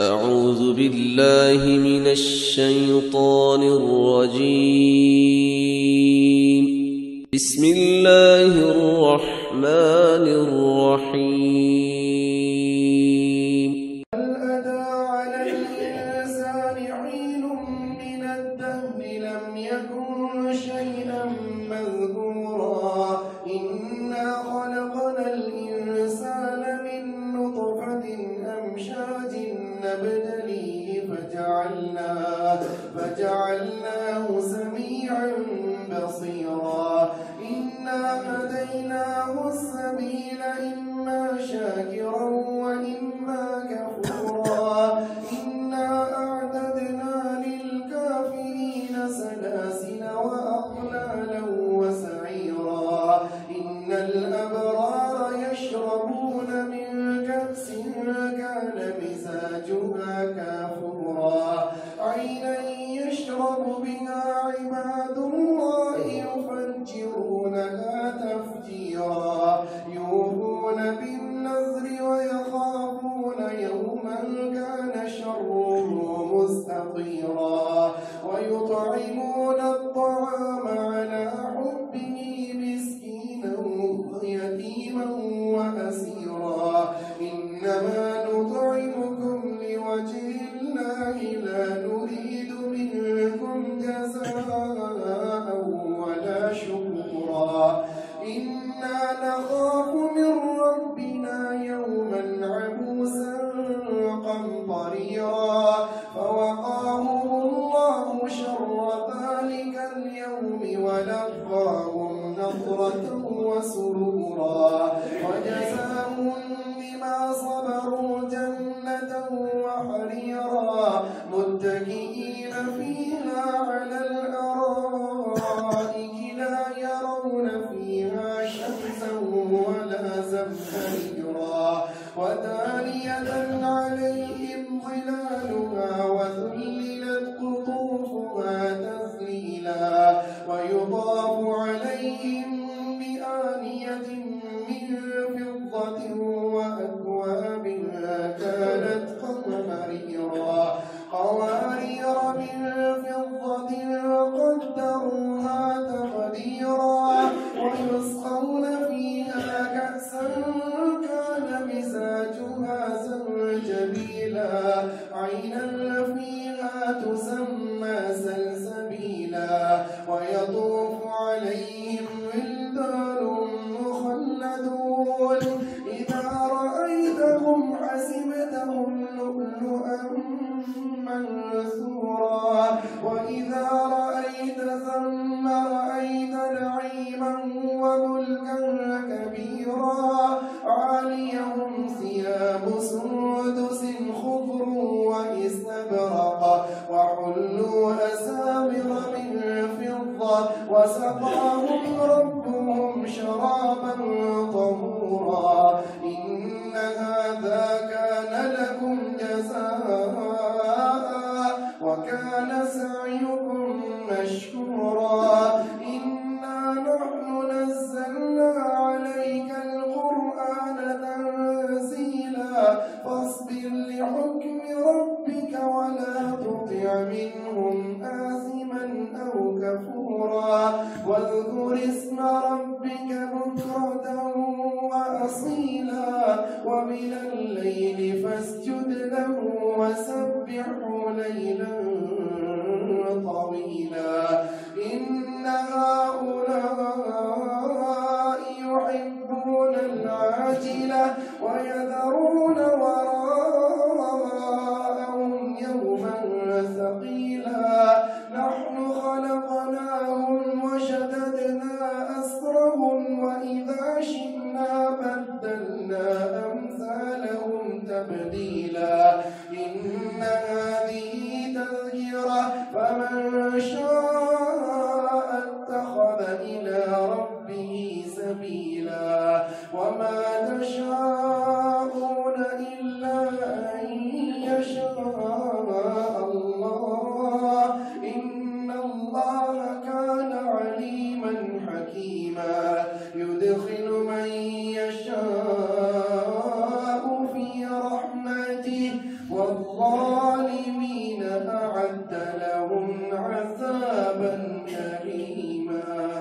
أعوذ بالله من الشيطان الرجيم. بسم الله الرحمن الرحيم. هل أتى على الإنسان حين من الدهر لم يكن شيئا مذكورا إنا خلقنا الإنسان من نطفة أمشاج نبتليه فجعلناه سميعا بصيرا إنا هديناه السبيل إما شاكرا وإما كفورا إنا أعتدنا للكافرين سلاسل وأغلالا وسعيرا إن الأبرار يشربون من كأس كان مزاجها كافورا عينا يشرب بها عباد الله يفجرونها تفجيرا يوفون بالنذر ويخافون يوما كان شره مستطيرا ويطعمون الطعام على حبه مسكينا ويتيما وأسيرا إنما نطعمكم لوجه الله لا نريد منكم جزاء ولا شكورا إنا نخاف من ربنا يوما عبوسا قمطريرا فوقاهم الله شر ذلك اليوم ولقاهم نضرة وسرورا وجزاهم بما صبروا جنة وحريرا متكئين فيها على الأرائك لا يرون فيها شمسا ولا زمهريرا ودانية عليهم ظلالها وذللت قطوفها تذليلا ويطاف عليهم بآنية من فضة وأكواب كانت قوارير من فضة وقدروها تقديرا ويسقون فيها كأسا كان مزاجها زنجبيلا عينا فيها تسمى سلسبيلا ويطوف عليهم ولدان مخلدون إذا رأيتهم حسبتهم لؤلؤا منثورا وإذا رأيت ثم رأيت نعيما وملكا كبيرا عاليهم ثياب سندس خضر واستبرق وحلوا أساور من فضة وسقاهم ربهم شرابا طهورا إن هذا كان لكم جزاء وكان سعيكم مشكورا إنا نحن نزلنا عليك القرآن تنزيلا فاصبر لحكم ربك ولا تطع منهم آثما أو كفورا واذكر اسم ربك بكرة وأصيلا ومن الليل فاسجد له وسبحه ليلا طويلا إن هؤلاء يحبون العاجلة ويذرون وراءهم يوما ثقيلا نحن خلقناهم وشددنا أسرهم وإذا شئنا بدلنا أمثالهم تبديلا إن هذه تذكرة فمن شاء اتخذ إلى ربه سبيلا وما تشاءون إلا أن يشاء الله إن الله كان عليما حكيما يدخل من يشاء في رحمته والله الظالمين أعد لهم عذابا أليما